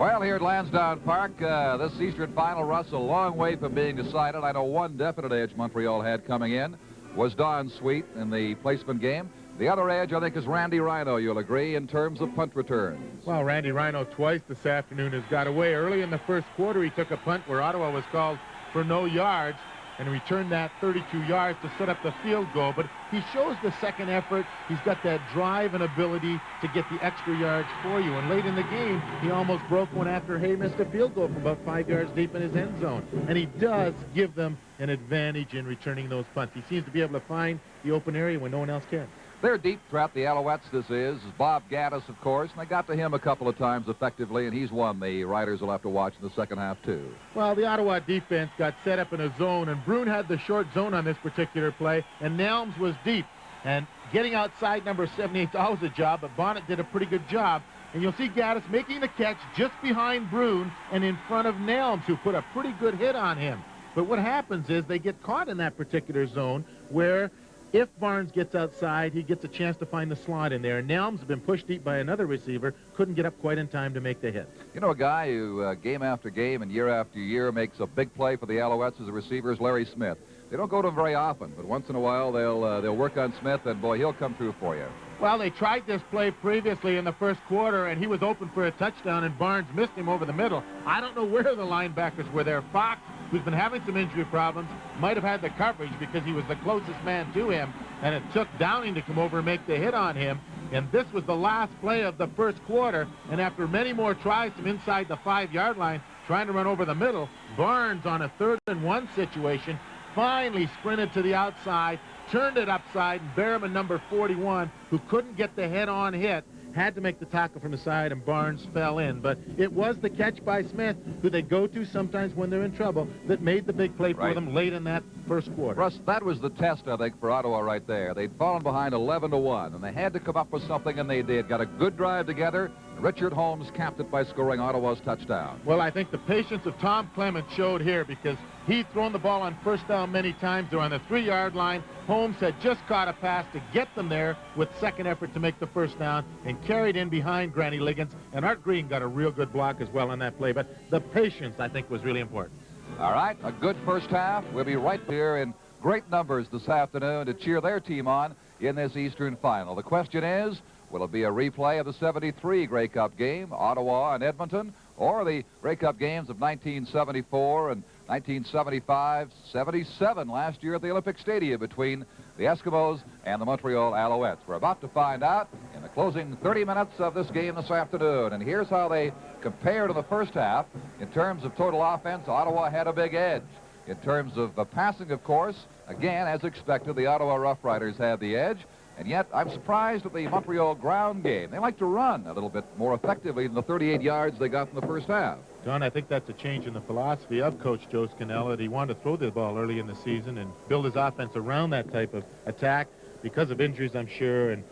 Well, here at Lansdowne Park, this Eastern Final, Russ, a long way from being decided. I know one definite edge Montreal had coming in was Don Sweet in the placement game. The other edge, I think, is Randy Rhino, you'll agree, in terms of punt returns. Well, Randy Rhino twice this afternoon has got away. Early in the first quarter, he took a punt where Ottawa was called for no yards and returned that 32 yards to set up the field goal. But he shows the second effort. He's got that drive and ability to get the extra yards for you. And late in the game, he almost broke one after Hay missed a field goal from about 5 yards deep in his end zone. And he does give them an advantage in returning those punts. He seems to be able to find the open area when no one else can. They're deep threat, the Alouettes, this is Bob Gaddis, of course, and they got to him a couple of times effectively, and he's one the Riders will have to watch in the second half, too. Well, the Ottawa defense got set up in a zone, and Brune had the short zone on this particular play, and Nelms was deep. And getting outside number 78 is always a job, but Bonnet did a pretty good job. And you'll see Gaddis making the catch just behind Brune and in front of Nelms, who put a pretty good hit on him. But what happens is they get caught in that particular zone where if Barnes gets outside, he gets a chance to find the slot in there. Nelms has been pushed deep by another receiver, couldn't get up quite in time to make the hit. You know, a guy who game after game and year after year makes a big play for the Alouettes as a receiver is Larry Smith. They don't go to him very often, but once in a while they'll work on Smith, and boy, he'll come through for you. Well, they tried this play previously in the first quarter, and he was open for a touchdown, and Barnes missed him over the middle. I don't know where the linebackers were there. Fox, who's been having some injury problems, might have had the coverage because he was the closest man to him, and it took Downing to come over and make the hit on him. And this was the last play of the first quarter, and after many more tries from inside the 5-yard line, trying to run over the middle, Barnes on a 3rd-and-1 situation finally sprinted to the outside, turned it upside, and Berriman, number 41, who couldn't get the head-on hit, had to make the tackle from the side, and Barnes fell in. But it was the catch by Smith, who they go to sometimes when they're in trouble, that made the big play for them late in that first quarter. Russ, that was the test, I think, for Ottawa right there. They'd fallen behind 11-1, and they had to come up with something, and they did. Got a good drive together. Richard Holmes capped it by scoring Ottawa's touchdown. Well, I think the patience of Tom Clement showed here, because he'd thrown the ball on first down many times. They're on the 3-yard line. Holmes had just caught a pass to get them there with second effort to make the first down and carried in behind Granny Liggins. And Art Green got a real good block as well on that play. But the patience, I think, was really important. All right, a good first half. We'll be right here in great numbers this afternoon to cheer their team on in this Eastern Final. The question is, will it be a replay of the '73 Grey Cup game, Ottawa and Edmonton, or the Grey Cup games of 1974 and 1975, 77 last year at the Olympic Stadium between the Eskimos and the Montreal Alouettes? We're about to find out in the closing 30 minutes of this game this afternoon. And here's how they compare to the first half. In terms of total offense, Ottawa had a big edge. In terms of passing, of course, again, as expected, the Ottawa Rough Riders had the edge. And yet, I'm surprised at the Montreal ground game. They like to run a little bit more effectively than the 38 yards they got in the first half. John, I think that's a change in the philosophy of Coach Joe Scannella, that he wanted to throw the ball early in the season and build his offense around that type of attack. Because of injuries, I'm sure, and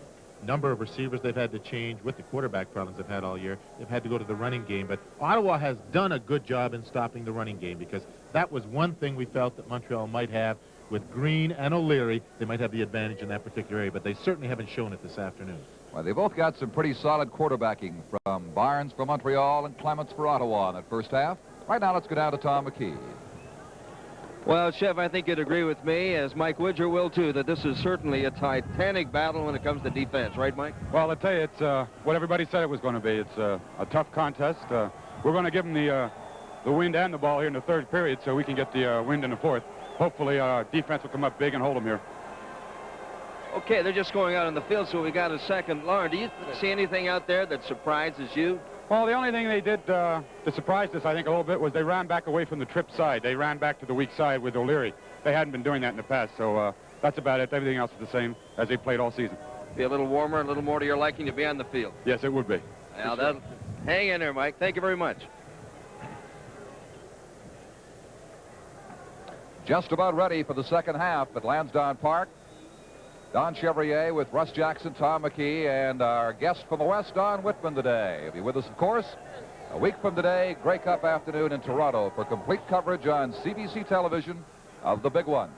number of receivers they've had to change with the quarterback problems they've had all year, they've had to go to the running game. But Ottawa has done a good job in stopping the running game, because that was one thing we felt that Montreal might have. With Green and O'Leary, they might have the advantage in that particular area, but they certainly haven't shown it this afternoon. Well, they both got some pretty solid quarterbacking from Barnes for Montreal and Clements for Ottawa in that first half. Right now, let's go down to Tom McKee. Well, Chef, I think you'd agree with me, as Mike Widger will too, that this is certainly a titanic battle when it comes to defense. Right, Mike? Well, I'll tell you, it's what everybody said it was going to be. It's a tough contest. We're going to give them the wind and the ball here in the third period so we can get the wind in the fourth. Hopefully, our defense will come up big and hold them here. Okay, they're just going out on the field, so we got a second. Lauren, do you see anything out there that surprises you? Well, the only thing they did that surprised us, I think, a little bit was they ran back away from the trip side. They ran back to the weak side with O'Leary. They hadn't been doing that in the past, so that's about it. Everything else is the same as they played all season. Be a little warmer, a little more to your liking to be on the field. Yes, it would be. Now, hang in there, Mike. Thank you very much. Just about ready for the second half at Lansdowne Park. Don Chevrier with Russ Jackson, Tom McKee, and our guest from the West, Don Whitman, today. He'll be with us, of course, a week from today, Grey Cup afternoon in Toronto for complete coverage on CBC television of the big one.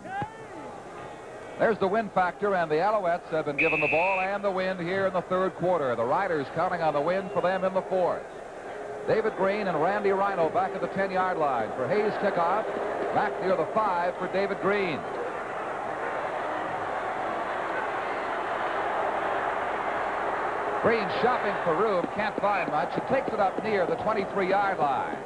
There's the wind factor, and the Alouettes have been given the ball and the wind here in the third quarter. The Riders counting on the wind for them in the fourth. David Green and Randy Rhino back at the 10-yard line for Hayes' kickoff. Back near the 5 for David Green. Green shopping for room, can't find much. He takes it up near the 23-yard line.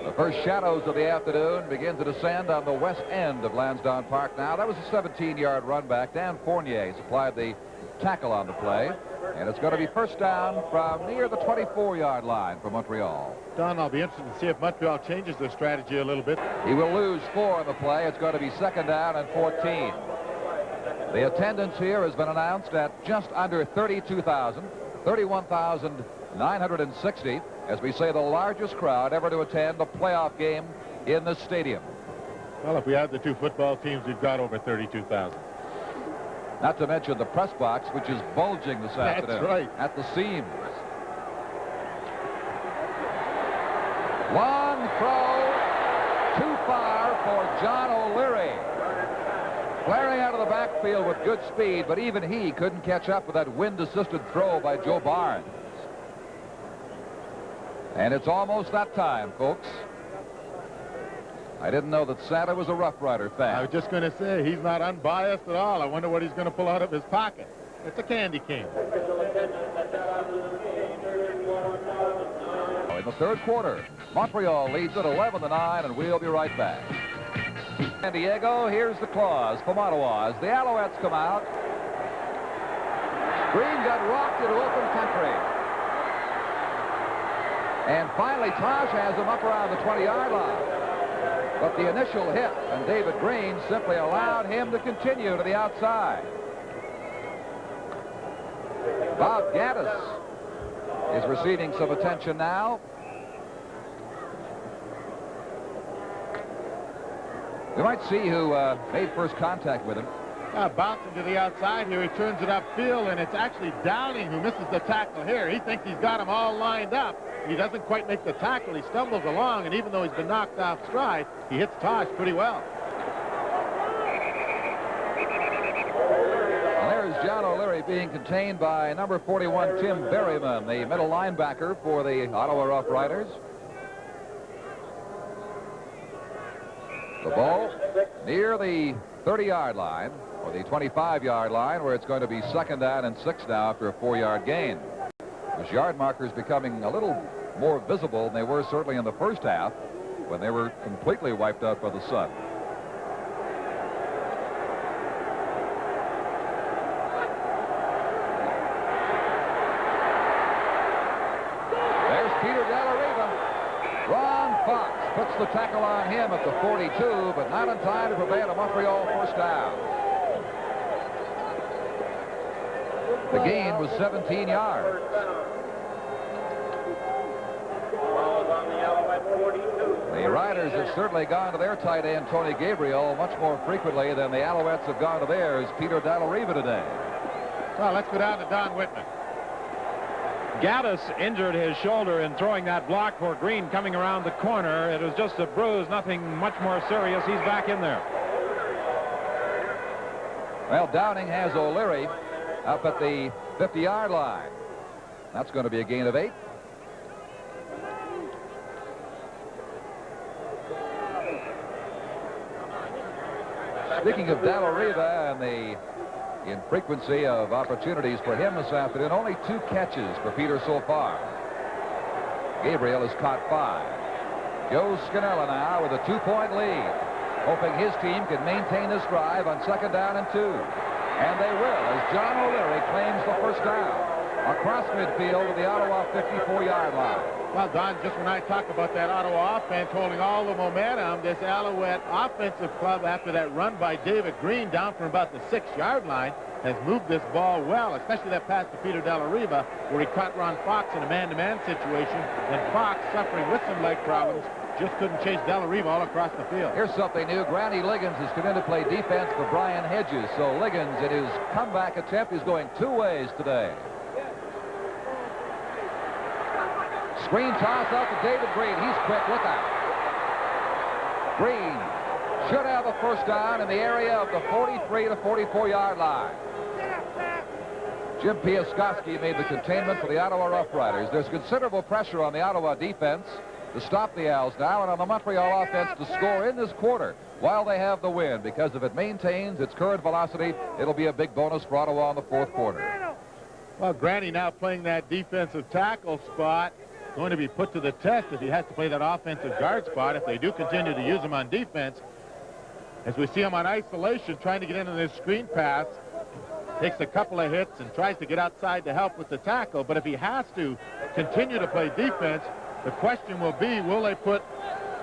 The first shadows of the afternoon begin to descend on the west end of Lansdowne Park now. That was a 17-yard run back. Dan Fournier supplied the tackle on the play. And it's going to be first down from near the 24-yard line for Montreal. Don, I'll be interested to see if Montreal changes their strategy a little bit. He will lose 4 on the play. It's going to be second down and 14. The attendance here has been announced at just under 32,000, 31,960, as we say, the largest crowd ever to attend a playoff game in this stadium. Well, if we add the 2 football teams, we've got over 32,000. Not to mention the press box, which is bulging this afternoon. That's right. At the seams. Long throw, too far for John O'Leary. Flaring out of the backfield with good speed, but even he couldn't catch up with that wind-assisted throw by Joe Barnes. And it's almost that time, folks. I didn't know that Santa was a Rough Rider fan. I was just going to say, he's not unbiased at all. I wonder what he's going to pull out of his pocket. It's a candy cane. In the third quarter, Montreal leads at 11-9, and we'll be right back. San Diego, here's the clause from Ottawa as the Alouettes come out. Green got rocked into open country. And finally, Tosh has him up around the 20-yard line. But the initial hit and David Green simply allowed him to continue to the outside. Bob Gaddis is receiving some attention now. We might see who made first contact with him. Bouncing to the outside here, he turns it upfield, and it's actually Downing who misses the tackle here. He thinks he's got him all lined up. He doesn't quite make the tackle. He stumbles along, and even though he's been knocked off stride, he hits Tosh pretty well. And there's John O'Leary being contained by number 41, Tim Berryman, the middle linebacker for the Ottawa Rough Riders. The ball near the 30-yard line, or the 25-yard line, where it's going to be second down and 6 now after a 4-yard gain. Those yard markers becoming a little more visible than they were certainly in the first half when they were completely wiped out by the sun. There's Peter Della-Riva. Ron Fox puts the tackle on him at the 42, but not in time to prevent a Montreal first down. The gain was 17 yards. The Riders have certainly gone to their tight end, Tony Gabriel, much more frequently than the Alouettes have gone to theirs, Peter Della-Riva, today. Well, let's go down to Don Whitman. Gaddis injured his shoulder in throwing that block for Green coming around the corner. It was just a bruise, nothing much more serious. He's back in there. Well, Downing has O'Leary up at the 50-yard line. That's going to be a gain of 8. Speaking of Della-Riva and the infrequency of opportunities for him this afternoon, only 2 catches for Peter so far. Gabriel has caught 5. Joe Scanella now with a 2-point lead, hoping his team can maintain this drive on second down and 2. And they will, as John O'Leary claims the first down across midfield to the Ottawa 54-yard line. Well, Don, just when I talk about that Ottawa offense holding all the momentum, this Alouette offensive club, after that run by David Green down from about the 6-yard line, has moved this ball well, especially that pass to Peter Della-Riva, where he caught Ron Fox in a man-to-man situation, and Fox, suffering with some leg problems, just couldn't chase Della-Riva all across the field. Here's something new. Granny Liggins has come in to play defense for Brian Hedges, so Liggins, in his comeback attempt, is going 2 ways today. Screen toss out to David Green. He's quick. Look out. Green should have a first down in the area of the 43 to 44-yard line. Jim Piaskowski made the containment for the Ottawa Rough Riders. There's considerable pressure on the Ottawa defense to stop the Owls now, and on the Montreal offense to score in this quarter while they have the win, because if it maintains its current velocity, it'll be a big bonus for Ottawa in the fourth quarter. Well, Granny now playing that defensive tackle spot, going to be put to the test if he has to play that offensive guard spot, if they do continue to use him on defense. As we see him on isolation, trying to get into this screen pass, takes a couple of hits and tries to get outside to help with the tackle. But if he has to continue to play defense, the question will be, will they put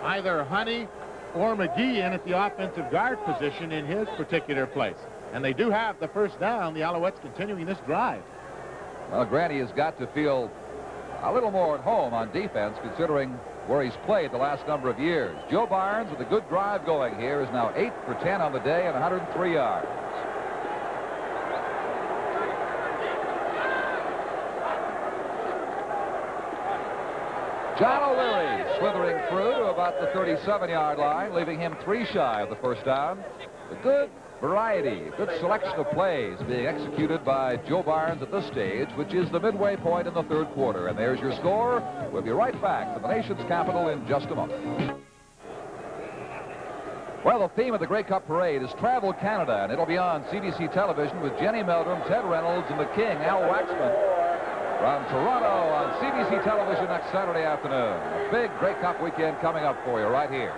either Honey or McGee in at the offensive guard position in his particular place? And they do have the first down, the Alouettes continuing this drive. Well, Granny has got to feel a little more at home on defense, considering where he's played the last number of years. Joe Barnes, with a good drive going here, is now 8 for 10 on the day and 103 yards. John O'Leary slithering through to about the 37-yard line, leaving him 3 shy of the first down. A good variety, good selection of plays being executed by Joe Barnes at this stage, which is the midway point in the third quarter. And there's your score. We'll be right back to the nation's capital in just a moment. Well, the theme of the Grey Cup Parade is Travel Canada, and it'll be on CBC television with Jenny Meldrum, Ted Reynolds, and the King, Al Waxman, from Toronto on CBC television next Saturday afternoon. A big Grey Cup weekend coming up for you right here.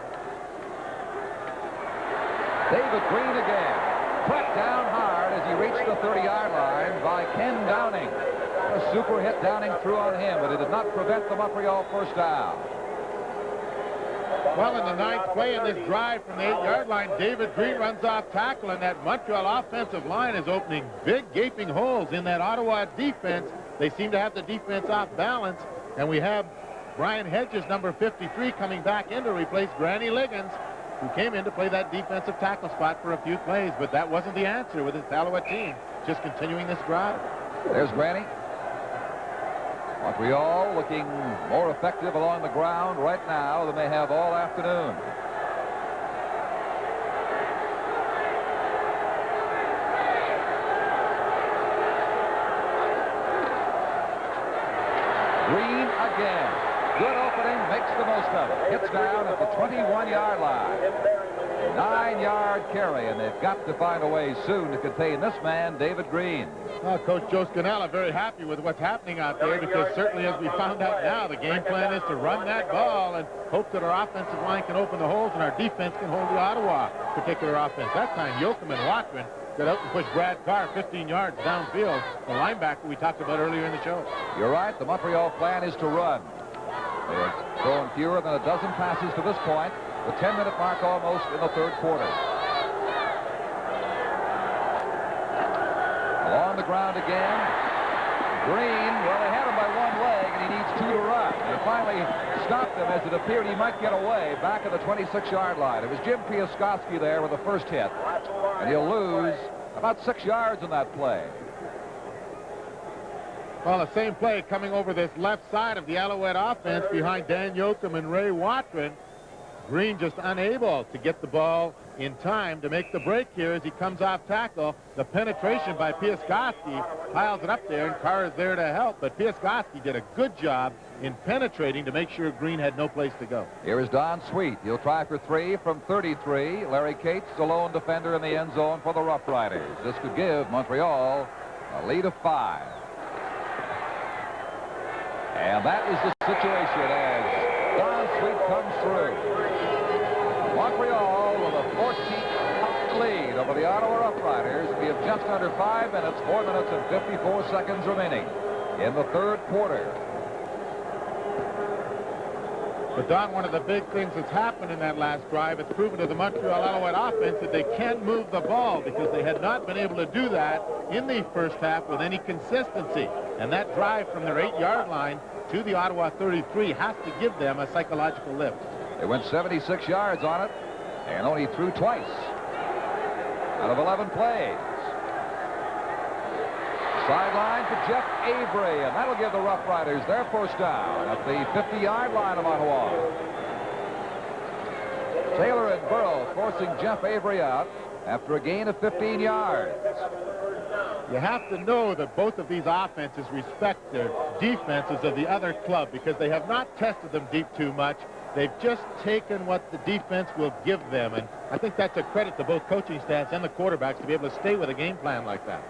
David Green again. Cracked down hard as he reached the 30-yard line by Ken Downing. A super hit Downing threw on him, but it did not prevent the Montreal first down. Well, in the 9th play in this drive from the 8-yard line, David Green runs off tackle, and that Montreal offensive line is opening big gaping holes in that Ottawa defense. They seem to have the defense off balance, and we have Brian Hedges, number 53, coming back in to replace Granny Liggins, who came in to play that defensive tackle spot for a few plays, but that wasn't the answer with this Alouette team, just continuing this drive. There's Granny. Montreal looking more effective along the ground right now than they have all afternoon. Green again. Good opening, makes the most of it. Hits down at the 21-yard line. 9-yard carry, and they've got to find a way soon to contain this man, David Green. Coach Joe Scannella very happy with what's happening out there, because certainly, as we found out now, the game plan is to run that ball and hope that our offensive line can open the holes and our defense can hold the Ottawa particular offense. That time, Yoakum and Watchman got out and pushed Brad Carr 15 yards downfield, the linebacker we talked about earlier in the show. You're right. The Montreal plan is to run. They're throwing fewer than a dozen passes to this point. The 10-minute mark almost in the third quarter. Along the ground again. Green, well, they had him by one leg, and he needs 2 to run. They finally stopped him as it appeared he might get away back at the 26-yard line. It was Jim Piaskowski there with the first hit, and he'll lose about 6 yards in that play. Well, the same play coming over this left side of the Alouette offense behind Dan Yoakum and Ray Watchman. Green just unable to get the ball in time to make the break here as he comes off tackle. The penetration by Piaskowski piles it up there, and Carr is there to help. But Piaskowski did a good job in penetrating to make sure Green had no place to go. Here is Don Sweet. He'll try for 3 from 33. Larry Cates, the lone defender in the end zone for the Rough Riders. This could give Montreal a lead of 5. And that is the situation as Don Sweet comes through. Montreal with a 14 lead over the Ottawa Rough Riders. We have just under 5 minutes, 4 minutes and 54 seconds remaining in the third quarter. But Don, one of the big things that's happened in that last drive, it's proven to the Montreal Alouette offense that they can move the ball, because they had not been able to do that in the first half with any consistency. And that drive from their 8-yard line to the Ottawa 33 has to give them a psychological lift. They went 76 yards on it and only threw twice out of 11 plays. Sideline to Jeff Avery, and that'll give the Rough Riders their first down at the 50-yard line of Ottawa. Taylor and Burrow forcing Jeff Avery out. after a gain of 15 yards. You have to know that both of these offenses respect their defenses of the other club because they have not tested them deep too much. They've just taken what the defense will give them, and I think that's a credit to both coaching staffs and the quarterbacks to be able to stay with a game plan like that.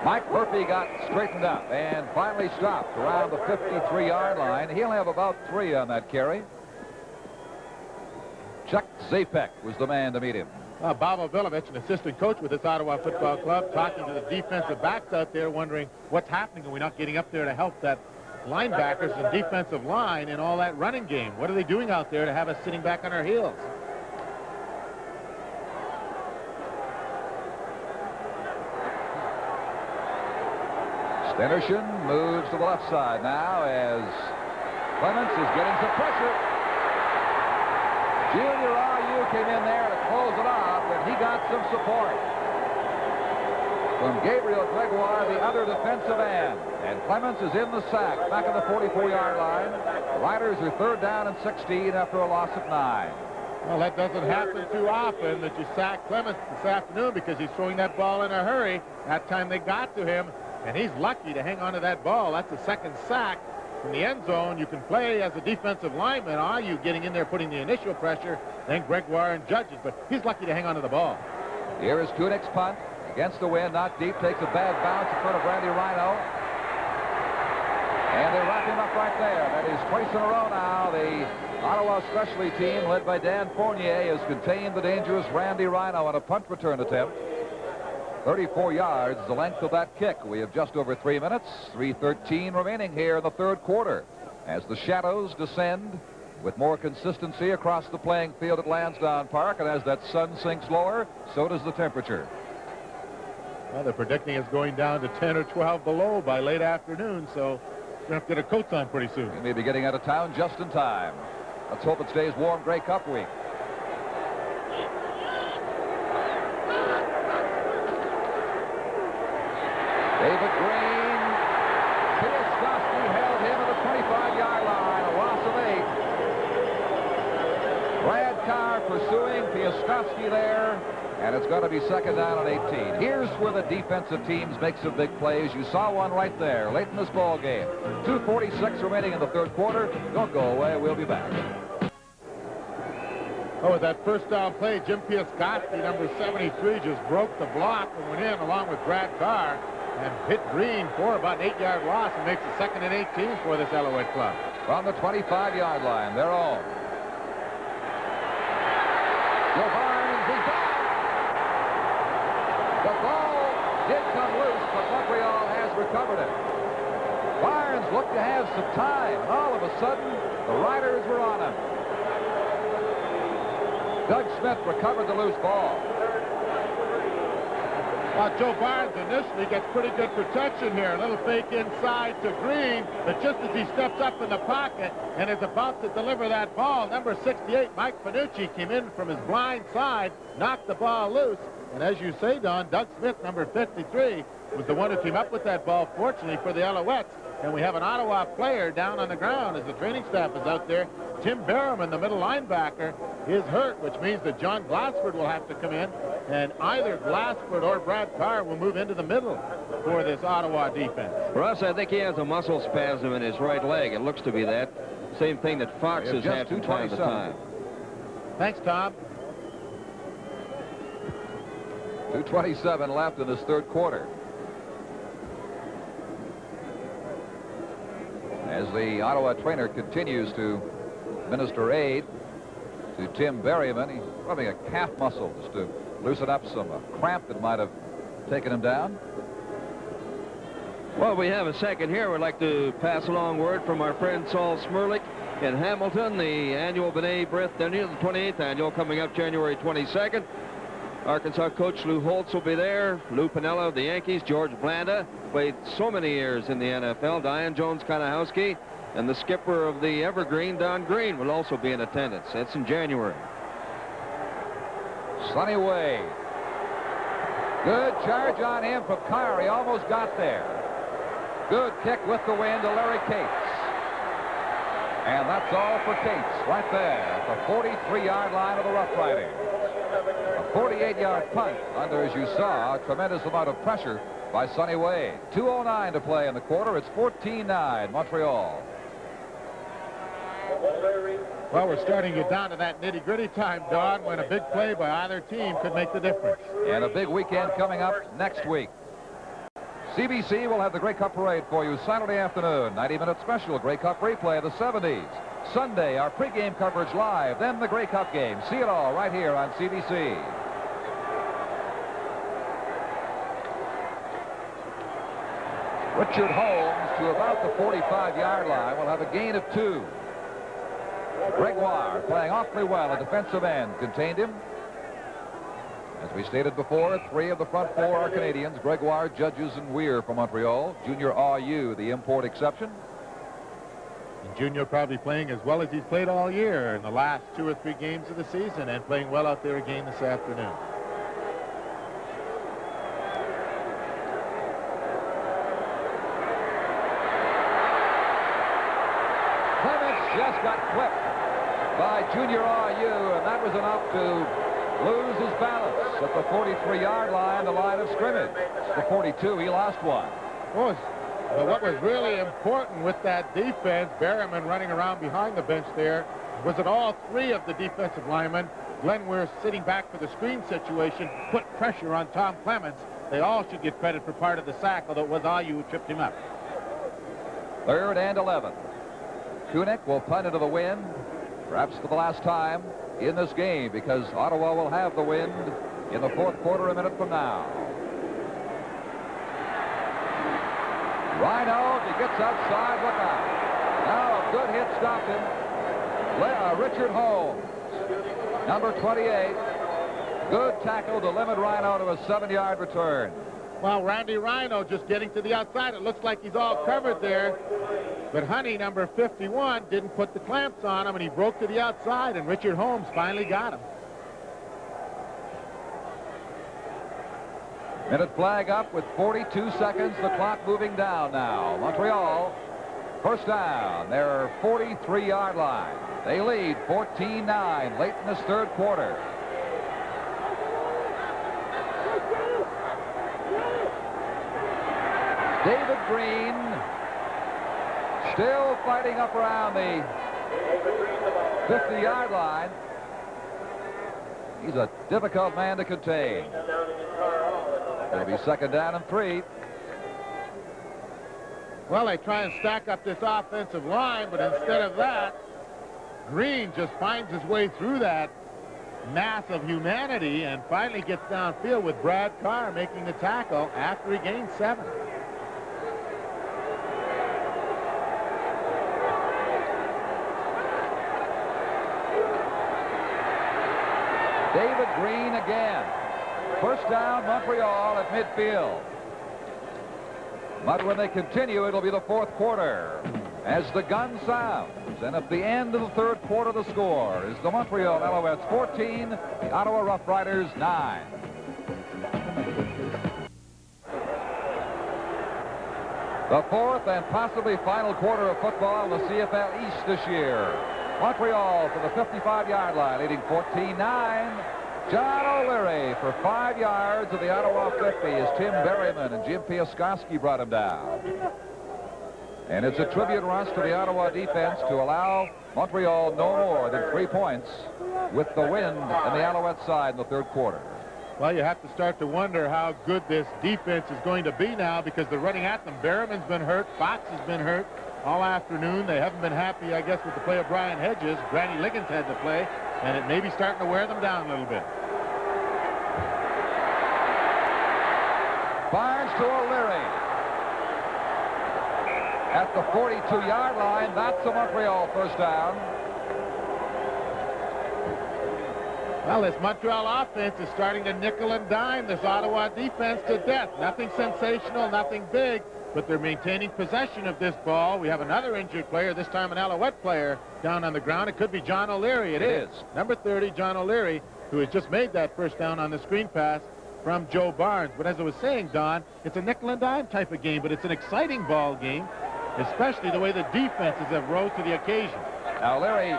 Mike Murphy got straightened up and finally stopped around the 53-yard line. He'll have about 3 on that carry. Chuck Zapek was the man to meet him. Bob Ovilovich, an assistant coach with this Ottawa Football Club, talking to the defensive backs out there, wondering what's happening. Are we not getting up there to help that linebackers and defensive line in all that running game? What are they doing out there to have us sitting back on our heels? Stenerson moves to the left side now as Clements is getting some pressure. Junior RU came in there to close it off, and he got some support from Gabriel Gregoire, the other defensive end. And Clements is in the sack, back on the 44-yard line. The Riders are 3rd down and 16 after a loss of 9. Well, that doesn't happen too often that you sack Clements this afternoon because he's throwing that ball in a hurry. That time they got to him, and he's lucky to hang on to that ball. That's a second sack from the end zone. You can play as a defensive lineman. Are you getting in there putting the initial pressure, then Gregoire and Judges, but he's lucky to hang on to the ball. Here is Kunig's punt against the wind, not deep, takes a bad bounce in front of Randy Rhino. And they wrap him up right there. That is twice in a row now. The Ottawa specialty team, led by Dan Fournier, has contained the dangerous Randy Rhino on a punt return attempt. 34 yards, the length of that kick. We have just over 3 minutes, 3:13 remaining here in the 3rd quarter. As the shadows descend with more consistency across the playing field at Lansdowne Park, and as that sun sinks lower, so does the temperature. Well, they're predicting it's going down to 10 or 12 below by late afternoon, so we're going to have to get our coats on pretty soon. We may be getting out of town just in time. Let's hope it stays warm Grey Cup week. David Green, Piaskowski held him at the 25-yard line, a loss of 8. Brad Carr pursuing Piaskowski there, and it's going to be 2nd down and 18. Here's where the defensive teams make some big plays. You saw one right there late in this ball game. 2:46 remaining in the 3rd quarter. Don't go away. We'll be back. Oh, with that first down play, Jim Piaskowski, number 73, just broke the block and went in along with Brad Carr and hit Green for about an 8-yard loss and makes it 2nd and 18 for this Alouette club. From the 25-yard line, they're on. Joe Barnes is back. The ball did come loose, but Montreal has recovered it. Barnes looked to have some time, and all of a sudden, the Riders were on him. Doug Smith recovered the loose ball. Joe Barnes initially gets pretty good protection here. A little fake inside to Green, but just as he steps up in the pocket and is about to deliver that ball, number 68, Mike Panucci, came in from his blind side, knocked the ball loose, and as you say, Don, Doug Smith, number 53, was the one who came up with that ball, fortunately for the Alouettes. And we have an Ottawa player down on the ground as the training staff is out there. Tim Berriman, the middle linebacker, is hurt, which means that John Glassford will have to come in, and either Glassford or Brad Carr will move into the middle for this Ottawa defense. Russ, I think he has a muscle spasm in his right leg. It looks to be that. Same thing that Fox has had from time to time. Thanks, Tom. 2:27 left in this 3rd quarter. As the Ottawa trainer continues to minister aid to Tim Berriman, he's rubbing a calf muscle just to loosen up some cramp that might have taken him down. Well, we have a second here. We'd like to pass along word from our friend Saul Smirlik in Hamilton, the annual B'nai B'rith dinner, the 28th annual, coming up January 22nd. Arkansas coach Lou Holtz will be there. Lou Piniella of the Yankees. George Blanda, played so many years in the NFL. Diane Jones-Kanahowski. And the skipper of the Evergreen, Don Green, will also be in attendance. That's in January. Sonny Wade. Good charge on him from Carr. He almost got there. Good kick with the wind to Larry Cates. And that's all for Cates right there at the 43-yard line of the Rough Riders. A 48-yard punt under, as you saw, a tremendous amount of pressure by Sonny Wade. 2:09 to play in the quarter. It's 14-9 Montreal. Well, we're starting to get down to that nitty-gritty time, Don, when a big play by either team could make the difference. And a big weekend coming up next week. CBC will have the Grey Cup Parade for you Saturday afternoon. 90-minute special Grey Cup replay of the 70s. Sunday, our pregame coverage live, then the Grey Cup game. See it all right here on CBC. Richard Holmes to about the 45-yard line will have a gain of 2. Gregoire playing awfully well, a defensive end, contained him. As we stated before, 3 of the front 4 are Canadians. Gregoire, Judges, and Weir from Montreal. Junior Ayu, the import exception. And Junior probably playing as well as he's played all year in the last 2 or 3 games of the season, and playing well out there again this afternoon. Just got clipped by Junior Ayu, and that was enough to lose his balance at the 43-yard line, the line of scrimmage. The 42, he lost one. Well, what was really important with that defense, Berryman running around behind the bench there, was that all 3 of the defensive linemen, Glenn Weir sitting back for the screen situation, put pressure on Tom Clements. They all should get credit for part of the sack, although it was Ayu who tripped him up. 3rd and 11. Kunik will punt into the wind, perhaps for the last time in this game, because Ottawa will have the wind in the 4th quarter a minute from now. Rhino, if he gets outside, look out. Now a good hit stopped him. Richard Holmes, number 28. Good tackle to limit Rhino to a 7-yard return. Well, Randy Rhino just getting to the outside. It looks like he's all covered there. But Honey, number 51, didn't put the clamps on him, and he broke to the outside, and Richard Holmes finally got him. Minute flag up with 42 seconds. The clock moving down now. Montreal, first down. Their 43-yard line. They lead 14-9 late in this 3rd quarter. David Green still fighting up around the 50-yard line. He's a difficult man to contain. It'll be 2nd down and 3. Well, they try and stack up this offensive line, but instead of that, Green just finds his way through that mass of humanity and finally gets downfield with Brad Carr making the tackle after he gained 7. David Green again. First down, Montreal at midfield. But when they continue, it'll be the 4th quarter as the gun sounds. And at the end of the 3rd quarter, the score is the Montreal Alouettes 14, the Ottawa Rough Riders 9. The 4th and possibly final quarter of football in the CFL East this year. Montreal for the 55-yard line, leading 14-9. John O'Leary for 5 yards of the Ottawa 50 as Tim Berryman and Jim Piaskowski brought him down. And it's a tribute, Russ, to the Ottawa defense to allow Montreal no more than 3 points with the wind on the Alouette side in the 3rd quarter. Well, you have to start to wonder how good this defense is going to be now because they're running at them. Berryman's been hurt. Fox has been hurt all afternoon. They haven't been happy, I guess, with the play of Brian Hedges. Granny Liggins had to play, and it may be starting to wear them down a little bit. Barnes to O'Leary. At the 42-yard line, that's a Montreal first down. Well, this Montreal offense is starting to nickel and dime this Ottawa defense to death. Nothing sensational, nothing big, but they're maintaining possession of this ball. We have another injured player, this time an Alouette player, down on the ground. It could be John O'Leary. It is. Number 30, John O'Leary, who has just made that first down on the screen pass from Joe Barnes. But as I was saying, Don, it's a nickel and dime type of game, but it's an exciting ball game, especially the way the defenses have rose to the occasion. Now, Larry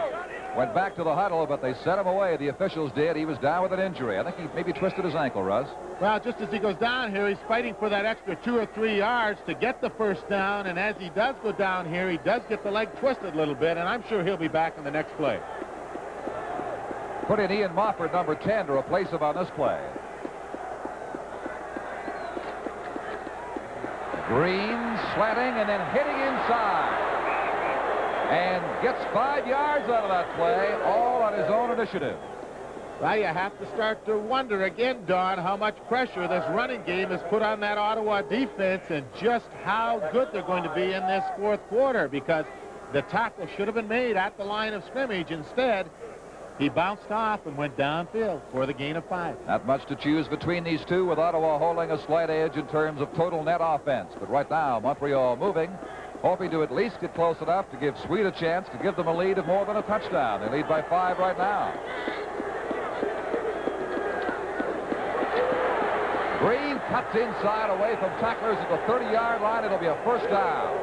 went back to the huddle, but they sent him away. The officials did. He was down with an injury. I think he maybe twisted his ankle, Russ. Well, just as he goes down here, he's fighting for that extra 2 or 3 yards to get the first down, and as he does go down here, he does get the leg twisted a little bit, and I'm sure he'll be back in the next play. Put in Ian Mofford, number 10, to replace him on this play. Green slanting and then hitting inside. And gets 5 yards out of that play, all on his own initiative. Well, you have to start to wonder again, Don, how much pressure this running game has put on that Ottawa defense and just how good they're going to be in this fourth quarter, because the tackle should have been made at the line of scrimmage. Instead, he bounced off and went downfield for the gain of 5. Not much to choose between these two, with Ottawa holding a slight edge in terms of total net offense. But right now, Montreal moving, hoping to at least get close enough to give Sweet a chance to give them a lead of more than a touchdown. They lead by 5 right now. Green cuts inside away from tacklers at the 30-yard line. It'll be a first down.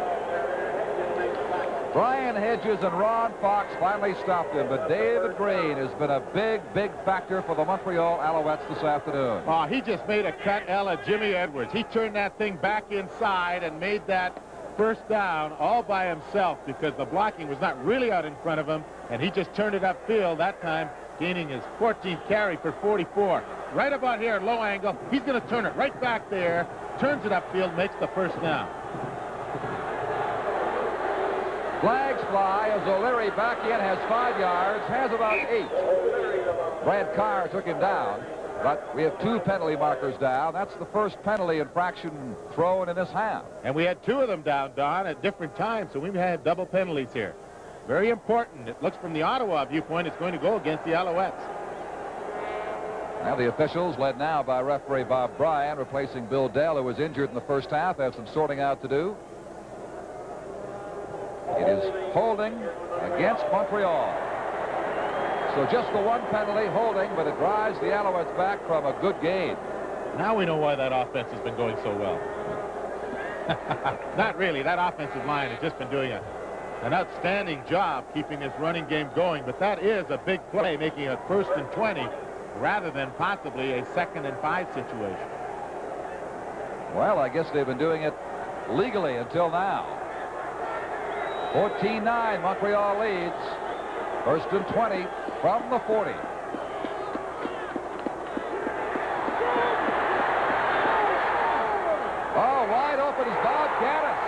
Brian Hedges and Ron Fox finally stopped him, but David Green has been a big, big factor for the Montreal Alouettes this afternoon. Oh, he just made a cut, Ella, Jimmy Edwards. He turned that thing back inside and made that first down all by himself because the blocking was not really out in front of him, and he just turned it upfield that time, gaining his 14th carry for 44. Right about here, low angle. He's going to turn it right back there, turns it upfield, makes the first down. Flags fly as O'Leary back in, has 5 yards, has about 8. Brad Carr took him down, but we have 2 penalty markers down. That's the first penalty infraction thrown in this half. And we had 2 of them down, Don, at different times, so we've had double penalties here. Very important. It looks from the Ottawa viewpoint it's going to go against the Alouettes. Now the officials, led now by referee Bob Bryan, replacing Bill Dell, who was injured in the first half, have some sorting out to do. It is holding against Montreal. So just the 1 penalty, holding, but it drives the Alouettes back from a good gain. Now we know why that offense has been going so well. Not really. That offensive line has just been doing an outstanding job keeping this running game going, but that is a big play, making it 1st and 20 rather than possibly a 2nd and 5 situation. Well, I guess they've been doing it legally until now. 14-9, Montreal leads. 1st and 20 from the 40. Oh, wide open is Bob Gaddis.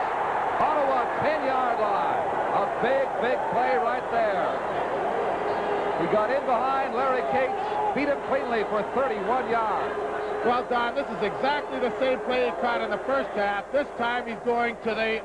Ottawa 10-yard line. A big, big play right there. He got in behind Larry Cates, beat him cleanly for 31 yards. Well, Don, this is exactly the same play he caught in the first half. This time he's going to the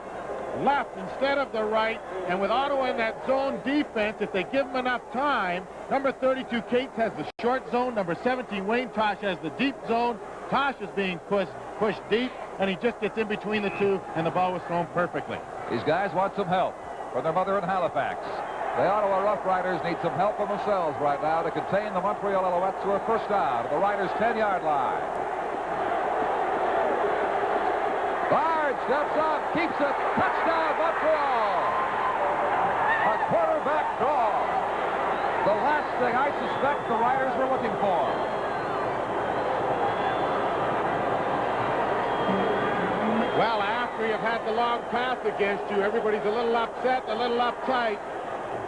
left instead of the right, and with Ottawa in that zone defense, if they give him enough time, number 32 Cates has the short zone, number 17 Wayne Tosh has the deep zone. Tosh is being pushed deep, and he just gets in between the two, and the ball was thrown perfectly. These guys want some help from their mother in Halifax. The Ottawa Rough Riders need some help from themselves right now to contain the Montreal Alouettes to a first down at the Riders' 10-yard line. Bard steps up, keeps it, touchdown Montreal! A quarterback draw. The last thing I suspect the Riders were looking for. Well, after you've had the long pass against you, everybody's a little upset, a little uptight.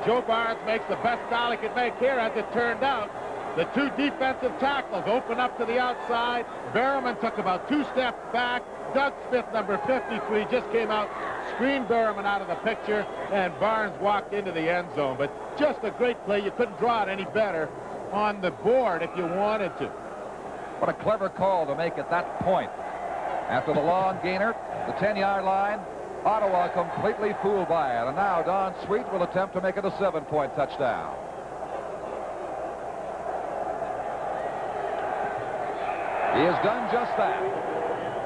Joe Barnes makes the best style he could make here, as it turned out. The 2 defensive tackles open up to the outside. Berriman took about 2 steps back. Doug Smith, number 53, just came out, screened Berriman out of the picture, and Barnes walked into the end zone. But just a great play. You couldn't draw it any better on the board if you wanted to. What a clever call to make at that point. After the long gainer, the 10-yard line, Ottawa completely fooled by it. And now Don Sweet will attempt to make it a 7-point touchdown. He has done just that.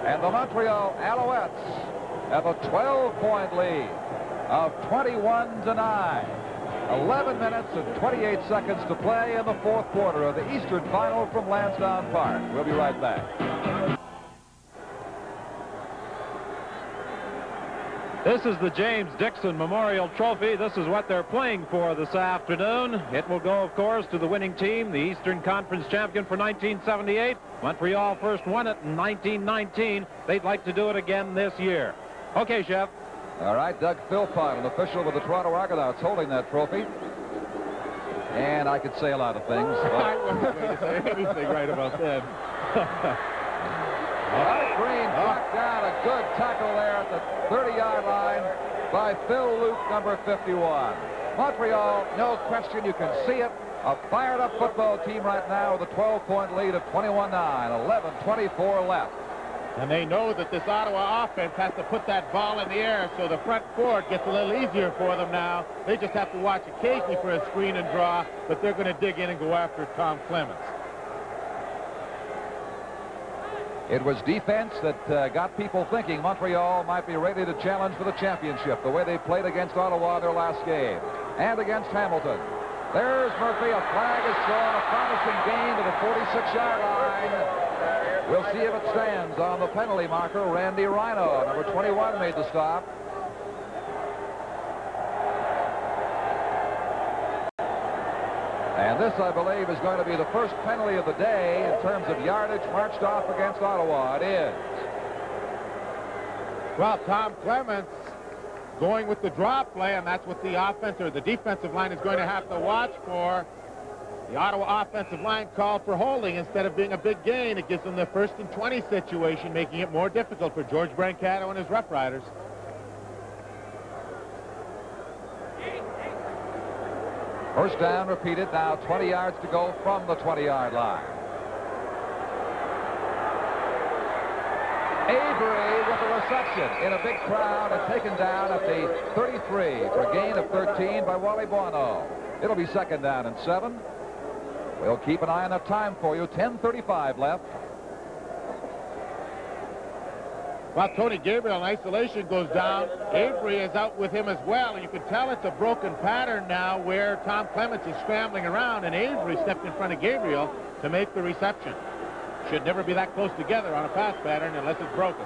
And the Montreal Alouettes have a 12-point lead of 21-9. 11 minutes and 28 seconds to play in the fourth quarter of the Eastern Final from Lansdowne Park. We'll be right back. This is the James Dixon Memorial Trophy. This is what they're playing for this afternoon. It will go, of course, to the winning team, the Eastern Conference champion for 1978. Montreal first won it in 1919. They'd like to do it again this year. Okay, Chef. All right, Doug Philpott, an official with the Toronto Argonauts, holding that trophy. And I could say a lot of things. I wasn't going to say anything right about that. Green knocked down a good tackle there at the 30-yard line by Phil Luke, number 51. Montreal, no question, you can see it. A fired-up football team right now with a 12-point lead of 21-9, 11:24 left. And they know that this Ottawa offense has to put that ball in the air, so the front four gets a little easier for them now. They just have to watch occasionally for a screen and draw, but they're going to dig in and go after Tom Clements. It was defense that got people thinking Montreal might be ready to challenge for the championship, the way they played against Ottawa in their last game, and against Hamilton. There's Murphy. A flag is thrown, a promising gain to the 46-yard line. We'll see if it stands on the penalty marker. Randy Rhino, number 21, made the stop. And this, I believe, is going to be the first penalty of the day in terms of yardage marched off against Ottawa. It is. Well, Tom Clements going with the draw play, and that's what the offense or the defensive line is going to have to watch for. The Ottawa offensive line called for holding instead of being a big gain. It gives them the 1st and 20 situation, making it more difficult for George Brancato and his Rough Riders. First down repeated, now 20 yards to go from the 20-yard line. Avery with the reception in a big crowd and taken down at the 33 for a gain of 13 by Wally Buono. It'll be 2nd down and 7. We'll keep an eye on the time for you. 10:35 left. Well, Tony Gabriel in isolation goes down. Avery is out with him as well, and you can tell it's a broken pattern now where Tom Clements is scrambling around, and Avery stepped in front of Gabriel to make the reception. Should never be that close together on a pass pattern unless it's broken.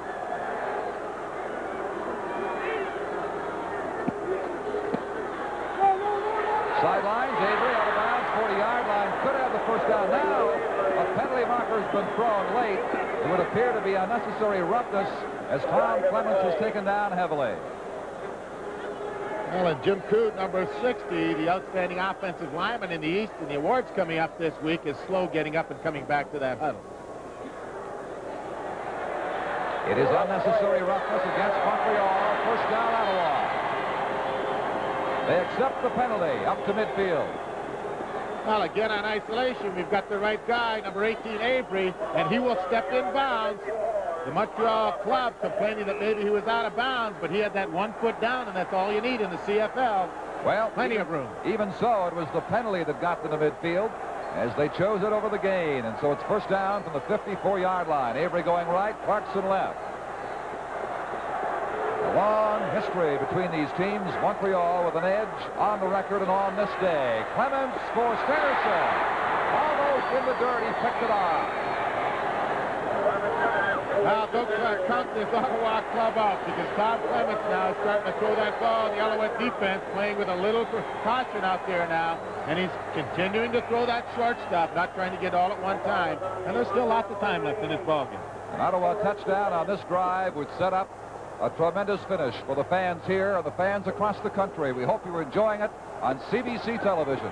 Sidelines, Avery out of bounds, 40-yard line. Could have the first down now. A penalty marker has been thrown late. It would appear to be unnecessary roughness as Tom Clements is taken down heavily. Well, and Jim Coode, number 60, the outstanding offensive lineman in the East, and the awards coming up this week, is slow getting up and coming back to that huddle. It is unnecessary roughness against Montreal. First down, Ottawa. They accept the penalty up to midfield. Well, again on isolation, we've got the right guy, number 18, Avery, and he will step in bounds. The Montreal club complaining that maybe he was out of bounds, but he had that 1 foot down, and that's all you need in the CFL. Well, plenty of room. Even so, it was the penalty that got to the midfield as they chose it over the gain, and so it's first down from the 54-yard line. Avery going right, Clarkson left. A long history between these teams. Montreal with an edge on the record and on this day. Clements for Stennerson. Almost in the dirt. He picked it off. Now, don't count this Ottawa club out because Tom Clements now is starting to throw that ball. The Alouette defense playing with a little caution out there now. And he's continuing to throw that shortstop, not trying to get all at one time. And there's still lots of time left in this ballgame. An Ottawa touchdown on this drive would set up a tremendous finish for the fans here and the fans across the country. We hope you're enjoying it on CBC television.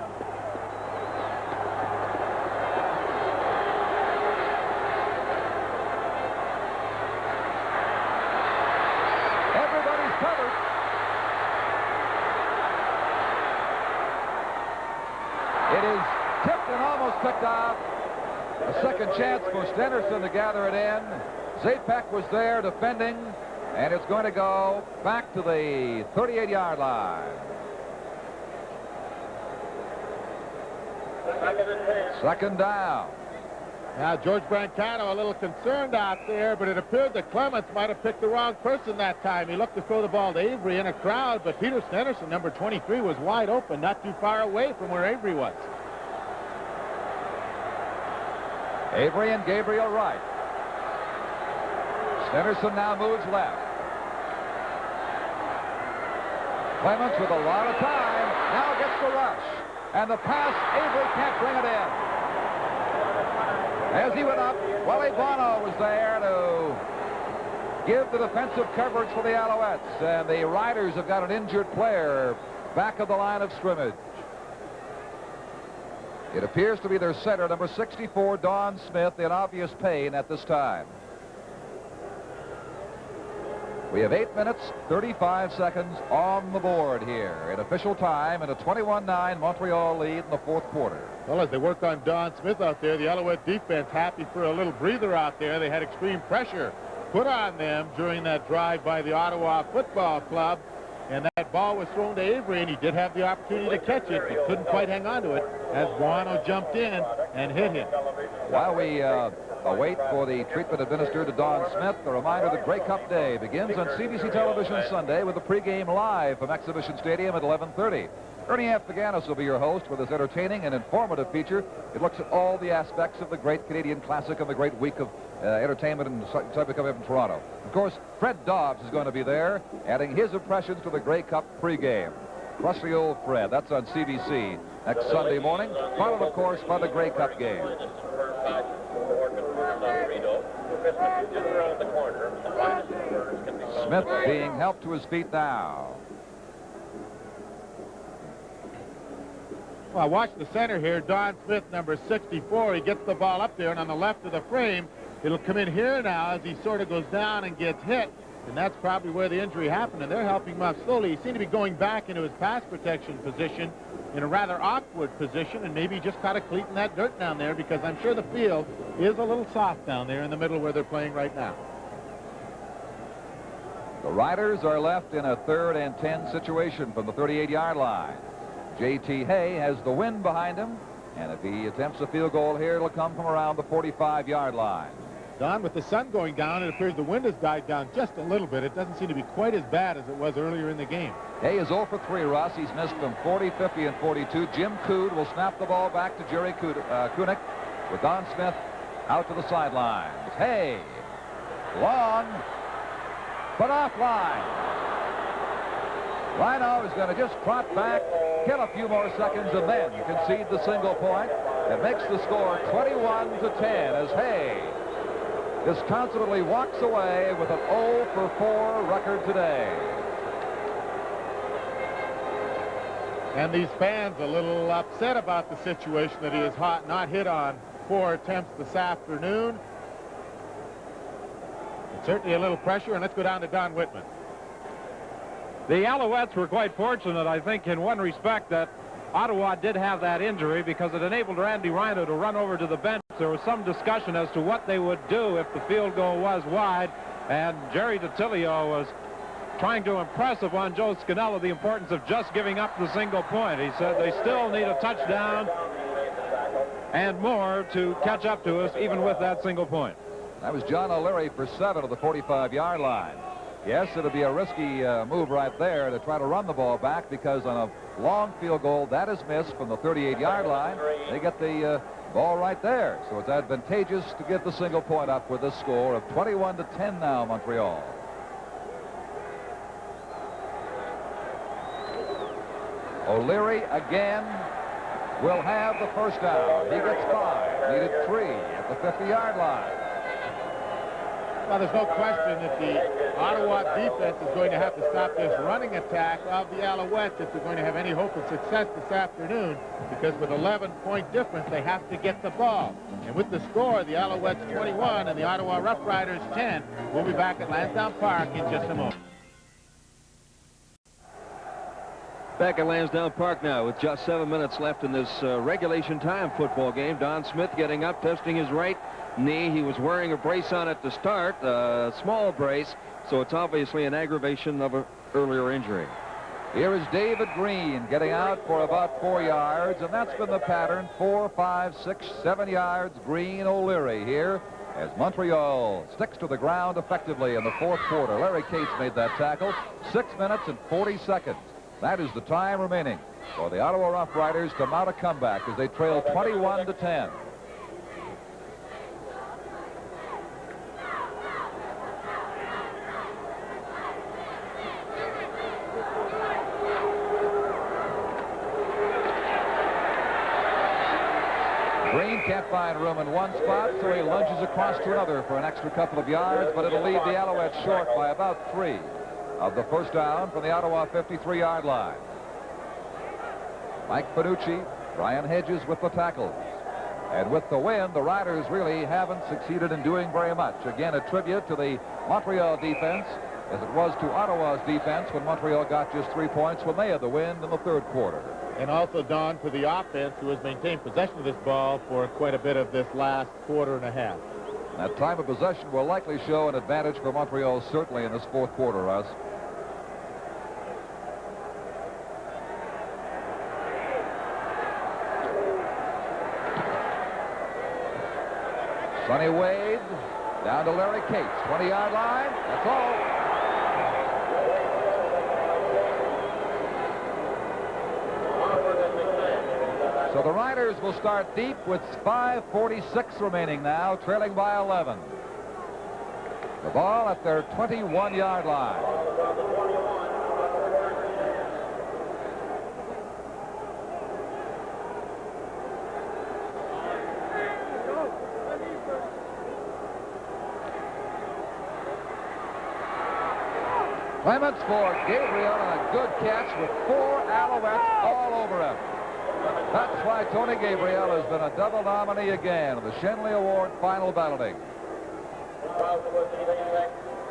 Everybody's covered. It is tipped and almost picked off. A second chance for Stennerson to gather it in. Zapek was there defending. And it's going to go back to the 38-yard line. Second down. Now, George Brancato a little concerned out there, but it appeared that Clements might have picked the wrong person that time. He looked to throw the ball to Avery in a crowd, but Peter Stennerson, number 23, was wide open, not too far away from where Avery was. Avery and Gabriel right. Stennerson now moves left. Clemens with a lot of time. Now gets the rush. And the pass, Avery can't bring it in. As he went up, Wally Bono was there to give the defensive coverage for the Alouettes. And the Riders have got an injured player back of the line of scrimmage. It appears to be their center, number 64, Don Smith, in obvious pain at this time. We have 8 minutes, 35 seconds on the board here in official time, and a 21-9 Montreal lead in the fourth quarter. Well, as they work on Don Smith out there, the Alouette defense happy for a little breather out there. They had extreme pressure put on them during that drive by the Ottawa Football Club, and that ball was thrown to Avery, and he did have the opportunity to catch it. He couldn't quite hang on to it as Buono jumped in and hit him. While we await for the treatment administered to Don Smith, a reminder that Grey Cup Day begins on CBC television Sunday with a pregame live from Exhibition Stadium at 11:30. Ernie F. Paganis will be your host with his entertaining and informative feature. It looks at all the aspects of the great Canadian Classic and the great week of entertainment and excitement coming up in Toronto. Of course, Fred Dobbs is going to be there, adding his impressions to the Grey Cup pregame. Crusty old Fred. That's on CBC next Sunday morning, followed, of course, by the Grey Cup game. Smith being helped to his feet now. Well, watch the center here, Don Smith, number 64. He gets the ball up there, and on the left of the frame, it'll come in here now as he sort of goes down and gets hit. And that's probably where the injury happened, and they're helping him up slowly. He seemed to be going back into his pass protection position in a rather awkward position, and maybe he just caught a cleat in that dirt down there, because I'm sure the field is a little soft down there in the middle where they're playing right now. The Riders are left in a 3rd and 10 situation from the 38-yard line. J.T. Hay has the wind behind him, and if he attempts a field goal here, it'll come from around the 45-yard line. Don, with the sun going down, it appears the wind has died down just a little bit. It doesn't seem to be quite as bad as it was earlier in the game. Hay is 0 for 3, Russ. He's missed from 40, 50, and 42. Jim Cood will snap the ball back to Jerry Kunick with Don Smith out to the sidelines. Hay, long, but offline. Rhino is going to just trot back, kill a few more seconds, and then concede the single point. It makes the score 21-10 as Hay disconsolately walks away with an 0 for 4 record today. And these fans a little upset about the situation that he is not hit on 4 attempts this afternoon. It's certainly a little pressure, and let's go down to Don Whitman. The Alouettes were quite fortunate, I think, in one respect, that Ottawa did have that injury, because it enabled Randy Rhino to run over to the bench. There was some discussion as to what they would do if the field goal was wide, and Jerry DiTilio was trying to impress upon Joe Scannella the importance of just giving up the single point. He said they still need a touchdown and more to catch up to us, even with that single point. That was John O'Leary for 7 of the 45-yard line. Yes, it'll be a risky move right there to try to run the ball back, because on a long field goal that is missed from the 38-yard line, they get the ball right there. So it's advantageous to get the single point up with a score of 21-10 now, Montreal. O'Leary again will have the first down. He gets 5, needed 3 at the 50-yard line. Well, there's no question that the Ottawa defense is going to have to stop this running attack of the Alouettes if they're going to have any hope of success this afternoon, because with 11-point difference, they have to get the ball. And with the score, the Alouettes 21 and the Ottawa Rough Riders 10. We'll be back at Lansdowne Park in just a moment. Back at Lansdowne Park now with just 7 minutes left in this regulation time football game. Don Smith getting up, testing his right knee. He was wearing a brace on it to start, a small brace, so it's obviously an aggravation of an earlier injury. Here is David Green getting out for about 4 yards, and that's been the pattern. 4, 5, 6, 7 yards. Green, O'Leary here as Montreal sticks to the ground effectively in the fourth quarter. Larry Cates made that tackle. 6 minutes and 40 seconds. That is the time remaining for the Ottawa Rough Riders to mount a comeback as they trail 21-10. can't find room in one spot, so he lunges across to another for an extra couple of yards, but it'll leave the Alouettes short by about 3 of the first down from the Ottawa 53-yard line. Mike Panucci, Brian Hedges with the tackles. And with the win, the Riders really haven't succeeded in doing very much. Again, a tribute to the Montreal defense, as it was to Ottawa's defense when Montreal got just 3 points when they had the win in the third quarter. And also, Don, to the offense, who has maintained possession of this ball for quite a bit of this last quarter and a half. That time of possession will likely show an advantage for Montreal, certainly in this fourth quarter, Russ. Sonny Wade down to Larry Cates, 20-yard line. That's all. So the Riders will start deep with 5:46 remaining now, trailing by 11. The ball at their 21-yard line. Clements for Gabriel, and a good catch with 4 Alouettes all over him. That's why Tony Gabriel has been a double nominee again of the Shenley Award final balloting.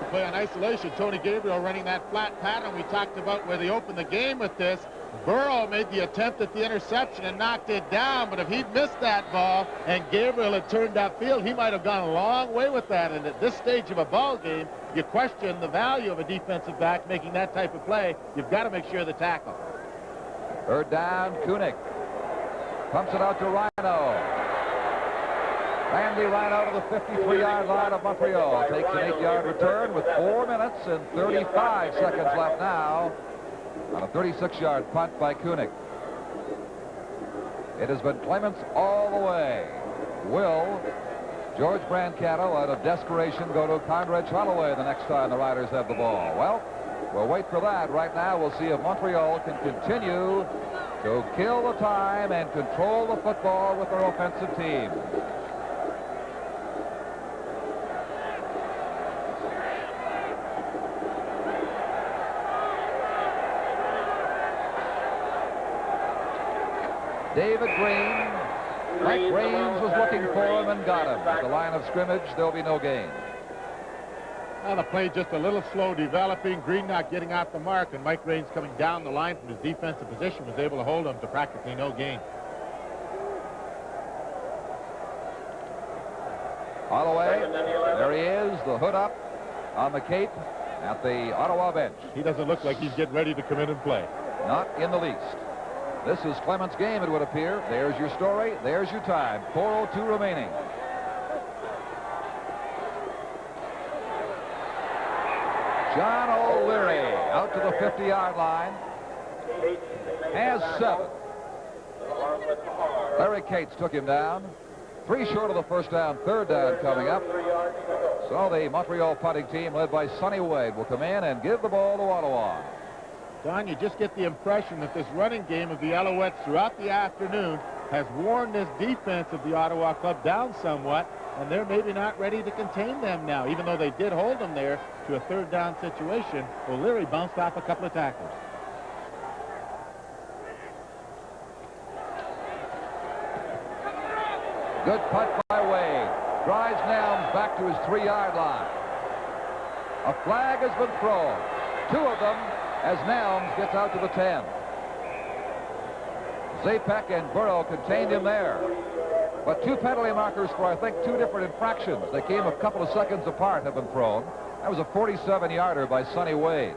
Play on isolation. Tony Gabriel running that flat pattern we talked about where they opened the game with this. Burrow made the attempt at the interception and knocked it down, but if he'd missed that ball and Gabriel had turned upfield, he might have gone a long way with that. And at this stage of a ball game, you question the value of a defensive back making that type of play. You've got to make sure the tackle. Third down, Kunick pumps it out to Rhino. Randy Rhino to the 53-yard line of Montreal. Takes an 8-yard return with 4 minutes and 35 seconds left now on a 36-yard punt by Kunick. It has been Clements all the way. Will George Brancato, out of desperation, go to Condredge Holloway the next time the Riders have the ball? Well, we'll wait for that. Right now, we'll see if Montreal can continue to kill the time and control the football with their offensive team. David Green. Mike Raines was looking for him and got him. At the line of scrimmage, there'll be no gain. Well, the play just a little slow developing. Green not getting off the mark, and Mike Raines coming down the line from his defensive position was able to hold him to practically no gain. Holloway, there he is, the hood up on the cape at the Ottawa bench. He doesn't look like he's getting ready to come in and play. Not in the least. This is Clements' game, it would appear. There's your story. There's your time. 4:02 remaining. John O'Leary out to the 50-yard line. Has 7. Larry Cates took him down. 3 short of the first down, third down coming up. So the Montreal punting team, led by Sonny Wade, will come in and give the ball to Ottawa. Don, you just get the impression that this running game of the Alouettes throughout the afternoon has worn this defense of the Ottawa club down somewhat, and they're maybe not ready to contain them now, even though they did hold them there to a third down situation. O'Leary bounced off a couple of tackles. Good punt by Wade. Drives Nelms back to his 3-yard line. A flag has been thrown. 2 of them as Nelms gets out to the 10. Zapek and Burrow contained him there. But 2 penalty markers for, I think, 2 different infractions. They came a couple of seconds apart, have been thrown. That was a 47-yarder by Sonny Wade.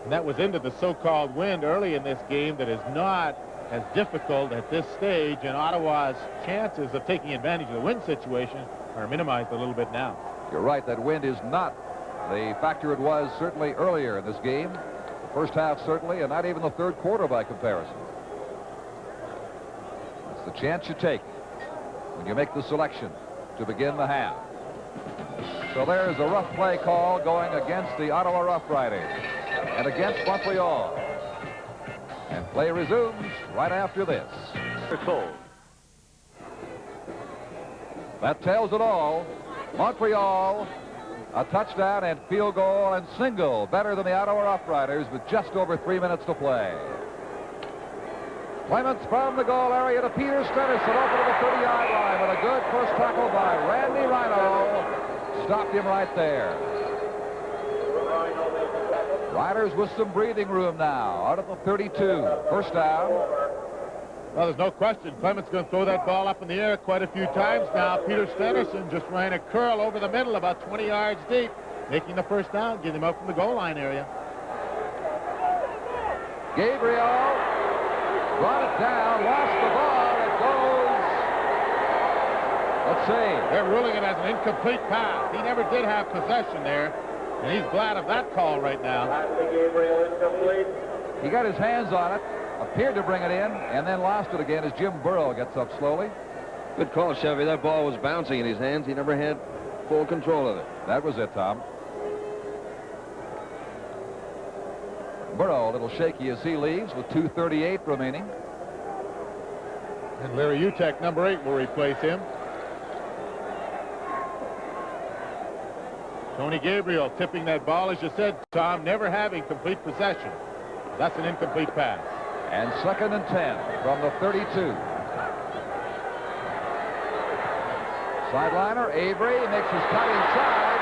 And that was into the so-called wind early in this game that is not as difficult at this stage, and Ottawa's chances of taking advantage of the wind situation are minimized a little bit now. You're right, that wind is not the factor it was certainly earlier in this game. The first half certainly, and not even the third quarter by comparison. That's the chance you take when you make the selection to begin the half. So there's a rough play call going against the Ottawa Rough Riders and against Montreal. And play resumes right after this. Cole. That tells it all. Montreal, a touchdown and field goal and single, better than the Ottawa Rough Riders with just over 3 minutes to play. Clements from the goal area to Peter Stennerson over to the 30-yard line with a good first tackle by Randy Rhino. Stopped him right there. Riders with some breathing room now out of the 32. First down. Well, there's no question. Clements going to throw that ball up in the air quite a few times now. Peter Stennerson just ran a curl over the middle about 20 yards deep, making the first down, getting him out from the goal line area. Gabriel brought it down, lost the ball. It goes. Let's see. They're ruling it as an incomplete pass. He never did have possession there, and he's glad of that call right now. He got his hands on it, appeared to bring it in, and then lost it again as Jim Burrow gets up slowly. Good call, Chevy. That ball was bouncing in his hands. He never had full control of it. That was it, Tom. Burrow a little shaky as he leaves with 2:38 remaining. And Larry Utek, number 8, will replace him. Tony Gabriel tipping that ball, as you said, Tom, never having complete possession. That's an incomplete pass. And 2nd and 10 from the 32. Sideliner, Avery makes his cut inside.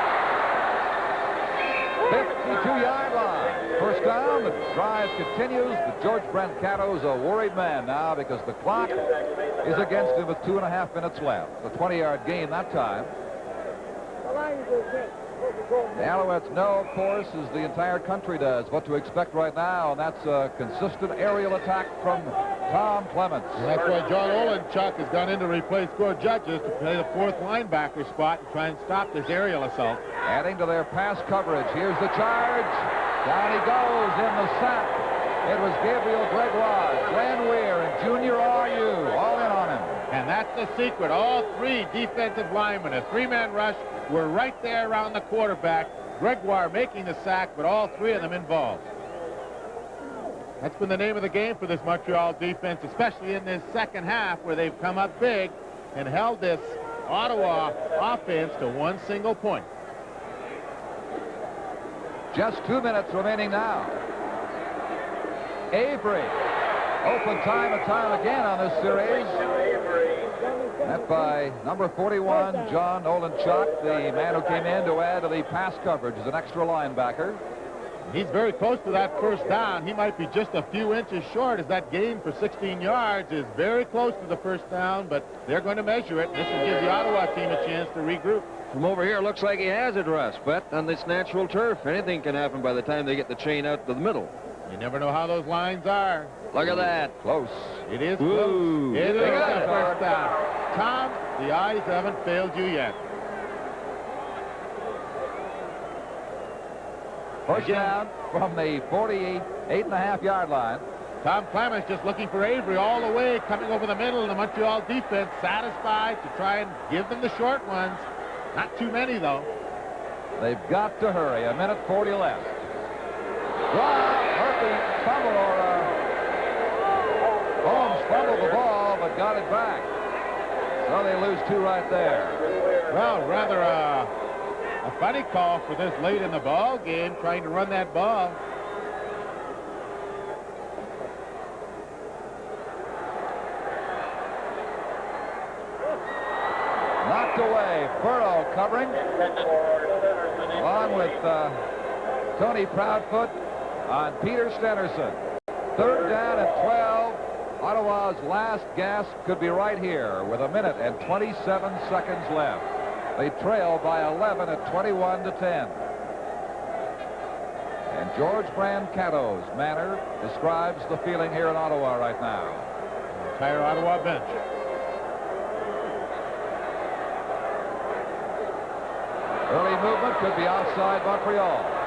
52-yard line. First down, the drive continues, but George Brancato's a worried man now because the clock is against him with 2.5 minutes left. A 20-yard gain that time. The Alouettes know, of course, as the entire country does, what to expect right now, and that's a consistent aerial attack from Tom Clements. And that's why John Olenchuk has gone in to replace Gord Judges to play the 4th linebacker spot and try and stop this aerial assault. Adding to their pass coverage. Here's the charge. Down he goes in the sack. It was Gabriel Gregoire, Glenn Weir, and Junior R.U. all in on him. And that's the secret. All 3 defensive linemen, a 3-man rush, were right there around the quarterback. Gregoire making the sack, but all 3 of them involved. That's been the name of the game for this Montreal defense, especially in this second half where they've come up big and held this Ottawa offense to 1 single point. Just 2 minutes remaining now. Avery. Open time and time again on this series. That by number 41, John Olenchuk, the man who came in to add to the pass coverage as an extra linebacker. He's very close to that first down. He might be just a few inches short as that gain for 16 yards is very close to the first down, but they're going to measure it. This will give the Ottawa team a chance to regroup. From over here, looks like he has it, Russ, but on this natural turf, anything can happen by the time they get the chain out to the middle. You never know how those lines are. Look at that. Close. It is Ooh. close. It is the first down. Tom, the eyes haven't failed you yet. First down from the 48.5-yard line. Tom Clements just looking for Avery all the way, coming over the middle, and the Montreal defense satisfied to try and give them the short ones. Not too many, though. They've got to hurry. 1:40 left. Murphy fumbled, Holmes fumbled the ball, but got it back. So they lose 2 right there. Well, rather a funny call for this late in the ball game, trying to run that ball. Knocked away. Burrow covering, along with Tony Proudfoot on Peter Stennerson. 3rd down and 12. Ottawa's last gasp could be right here with 1 minute and 27 seconds left. They trail by 11 at 21-10. And George Brancato's manner describes the feeling here in Ottawa right now. The entire Ottawa bench. Early movement could be outside Montreal.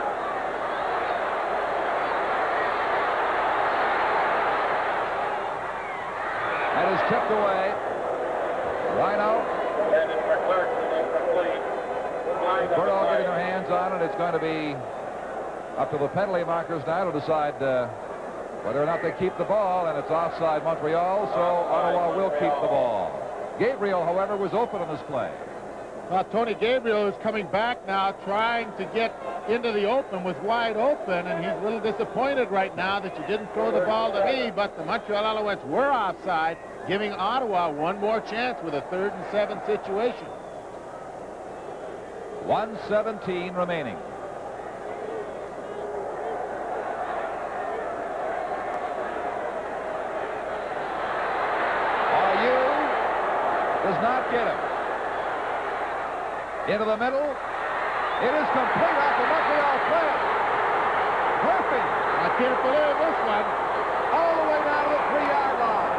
That is tipped away. Rhino. Burrow getting their hands on it. It's going to be up to the penalty markers now to decide whether or not they keep the ball, and it's offside Montreal, so Ottawa will keep the ball. Gabriel, however, was open on this play. Well, Tony Gabriel is coming back now, trying to get into the open, was wide open, and he's a little disappointed right now that you didn't throw the ball to me, but the Montreal Alouettes were offside, giving Ottawa one more chance with a 3rd and 7 situation. 1:17 remaining. Does not get him. Into the middle. It is complete off the Montreal play. Murphy. I can't believe this one. All the way down to the 3-yard line.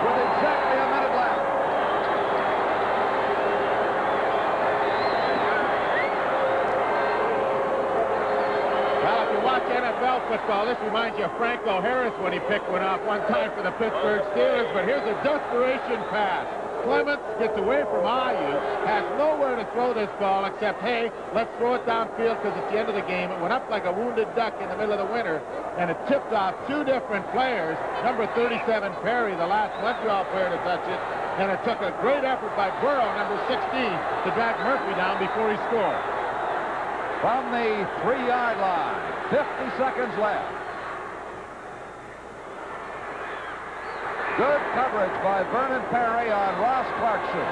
With exactly a minute left. Well, if you watch NFL football, this reminds you of Franco Harris when he picked one off one time for the Pittsburgh Steelers, but here's a desperation pass. Clements gets away from Ayu, has nowhere to throw this ball except, hey, let's throw it downfield because it's the end of the game. It went up like a wounded duck in the middle of the winter, and it tipped off 2 different players. Number 37, Perry, the last Montreal player to touch it, and it took a great effort by Burrow, number 16, to drag Murphy down before he scored. From the 3-yard line, 50 seconds left. Good coverage by Vernon Perry on Ross Clarkson.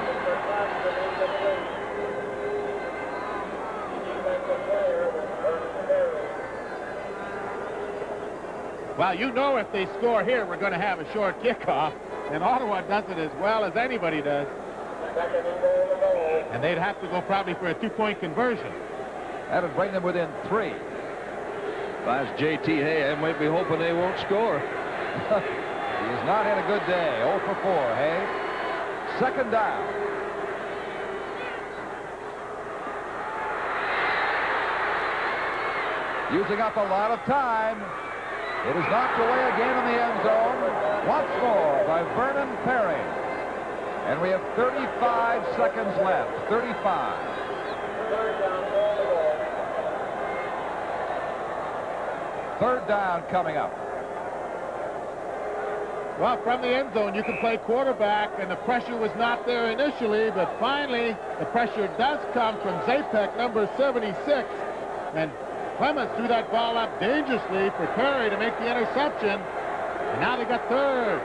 Well, you know if they score here, we're going to have a short kickoff, and Ottawa does it as well as anybody does. And they'd have to go probably for a 2-point conversion. That would bring them within 3. If I was J.T. Hay, I might be hoping they won't score. He's not had a good day. 0 for 4, Hay. 2nd down. Using up a lot of time. It is knocked away again in the end zone. Once more by Vernon Perry. And we have 35 seconds left. 35. Third down coming up. Well, from the end zone, you can play quarterback, and the pressure was not there initially, but finally, the pressure does come from Zapek, number 76, and Clements threw that ball up dangerously for Perry to make the interception, and now they got 3rd.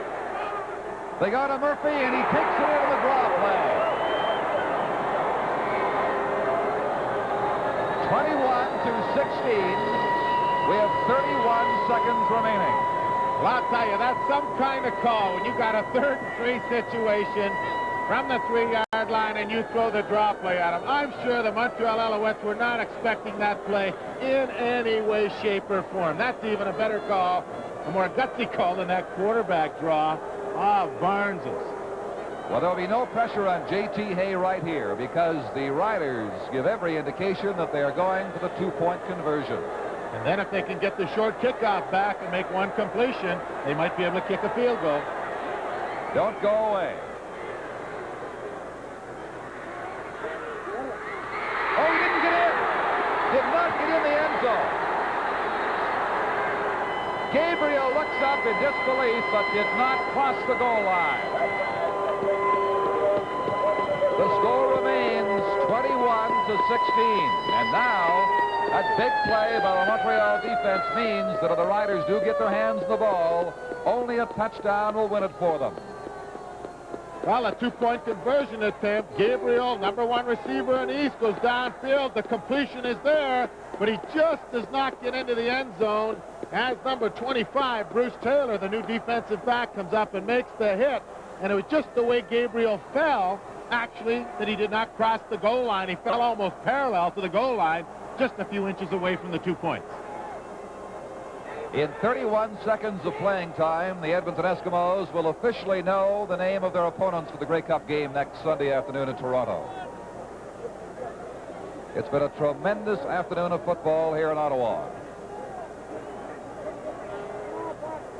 They got a Murphy, and he takes it into the draw play. 21-16. We have 31 seconds remaining. Well, I'll tell you, that's some kind of call when you got a 3rd and 3 situation from the 3-yard line and you throw the draw play at them. I'm sure the Montreal Alouettes were not expecting that play in any way, shape, or form. That's even a better call, a more gutsy call than that quarterback draw of Barnes's. Well, there'll be no pressure on J.T. Hay right here because the Riders give every indication that they are going for the 2-point conversion. And then if they can get the short kickoff back and make one completion, they might be able to kick a field goal. Don't go away. Oh, he didn't get in. Did not get in the end zone. Gabriel looks up in disbelief, but did not cross the goal line. The score remains 21-16. And now, that big play by the Montreal defense means that if the Riders do get their hands on the ball, only a touchdown will win it for them. Well, a 2-point conversion attempt. Gabriel, number 1 receiver in the East, goes downfield. The completion is there, but he just does not get into the end zone. As number 25, Bruce Taylor, the new defensive back, comes up and makes the hit. And it was just the way Gabriel fell, actually, that he did not cross the goal line. He fell almost parallel to the goal line, just a few inches away from the 2 points. In 31 seconds of playing time, the Edmonton Eskimos will officially know the name of their opponents for the Grey Cup game next Sunday afternoon in Toronto. It's been a tremendous afternoon of football here in Ottawa.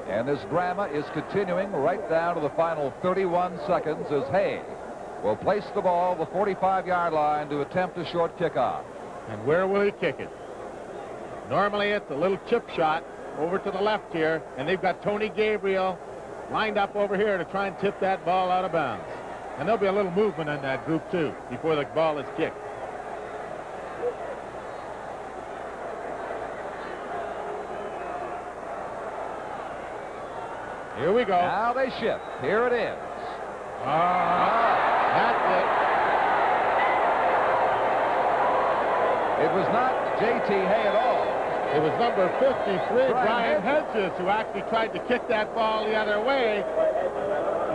And this drama is continuing right down to the final 31 seconds as Hay will place the ball at the 45-yard line to attempt a short kickoff. And where will he kick it? Normally it's a little chip shot, over to the left here, and they've got Tony Gabriel lined up over here to try and tip that ball out of bounds. And there'll be a little movement in that group, too, before the ball is kicked. Here we go. Now they shift. Here it is. That's it. It was not J.T. Hay at all. It was number 53, Brian Hedges, who actually tried to kick that ball the other way.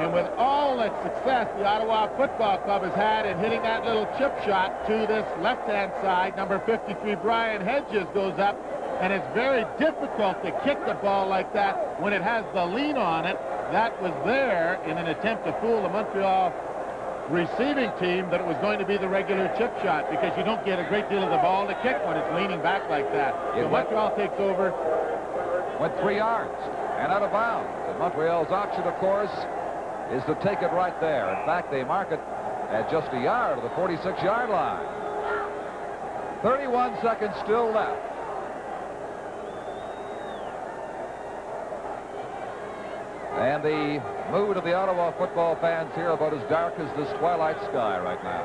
And with all that success the Ottawa Football Club has had in hitting that little chip shot to this left-hand side, number 53, Brian Hedges, goes up. And it's very difficult to kick the ball like that when it has the lean on it. That was there in an attempt to fool the Montreal receiving team that it was going to be the regular chip shot, because you don't get a great deal of the ball to kick when it's leaning back like that. So Montreal takes over. Went 3 yards and out of bounds. And Montreal's option, of course, is to take it right there. In fact, they mark it at just a yard of the 46-yard line. 31 seconds still left. And the mood of the Ottawa football fans here about as dark as this twilight sky right now.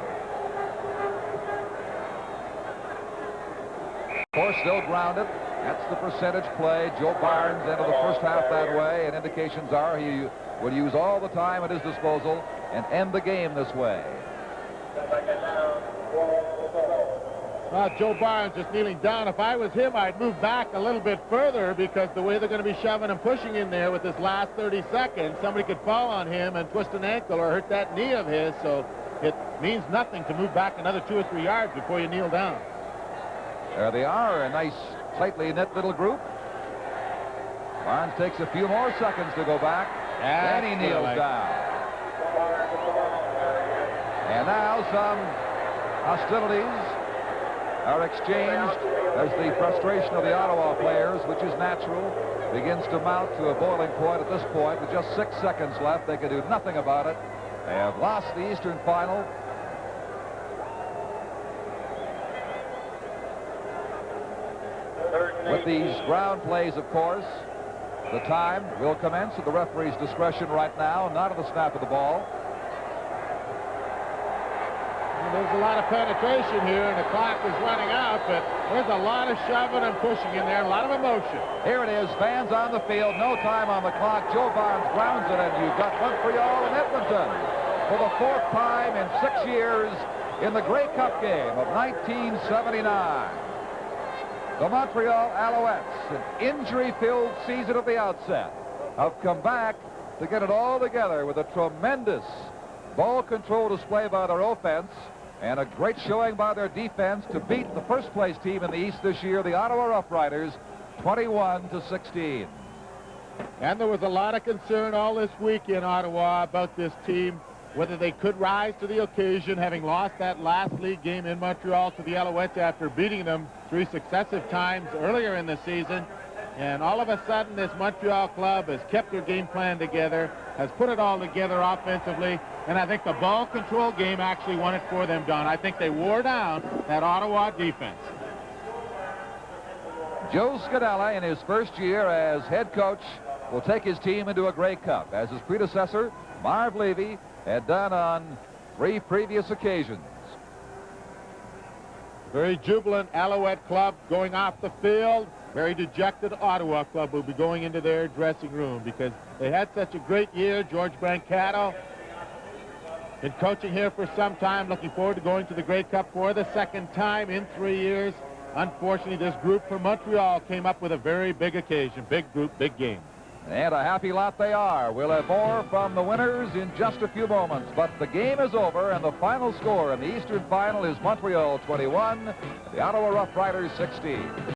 Of course, still grounded. That's the percentage play. Joe Barnes ended the first half that way, and indications are he would use all the time at his disposal and end the game this way. Joe Barnes just kneeling down. If I was him, I'd move back a little bit further, because the way they're going to be shoving and pushing in there with this last 30 seconds, somebody could fall on him and twist an ankle or hurt that knee of his, so it means nothing to move back another 2 or 3 yards before you kneel down. There they are, a nice, tightly knit little group. Barnes takes a few more seconds to go back, and he kneels down. And now some hostilities are exchanged as the frustration of the Ottawa players, which is natural, begins to mount to a boiling point at this point. With just 6 seconds left, they can do nothing about it. They have lost the Eastern Final. With these ground plays, of course, the time will commence at the referee's discretion right now, not at the snap of the ball. There's a lot of penetration here, and the clock is running out, but there's a lot of shoving and pushing in there, a lot of emotion. Here it is, fans on the field, no time on the clock. Joe Barnes grounds it, and you've got Montreal and Edmonton for the 4th time in 6 years in the Grey Cup game of 1979. The Montreal Alouettes, an injury-filled season at the outset, have come back to get it all together with a tremendous ball control display by their offense and a great showing by their defense to beat the first-place team in the East this year, the Ottawa Rough Riders, 21-16. And there was a lot of concern all this week in Ottawa about this team, whether they could rise to the occasion, having lost that last league game in Montreal to the Alouettes after beating them 3 successive times earlier in the season. And all of a sudden, this Montreal club has kept their game plan together, has put it all together offensively, and I think the ball control game actually won it for them, Don. I think they wore down that Ottawa defense. Joe Scudella, in his first year as head coach, will take his team into a Grey Cup, as his predecessor, Marv Levy, had done on 3 previous occasions. Very jubilant Alouette club going off the field. Very dejected Ottawa club will be going into their dressing room because they had such a great year. George Brancato been coaching here for some time, looking forward to going to the Grey Cup for the 2nd time in 3 years. Unfortunately, this group from Montreal came up with a very big occasion. Big group, big game. And a happy lot they are. We'll have more from the winners in just a few moments. But the game is over, and the final score in the Eastern Final is Montreal 21, the Ottawa Rough Riders 16.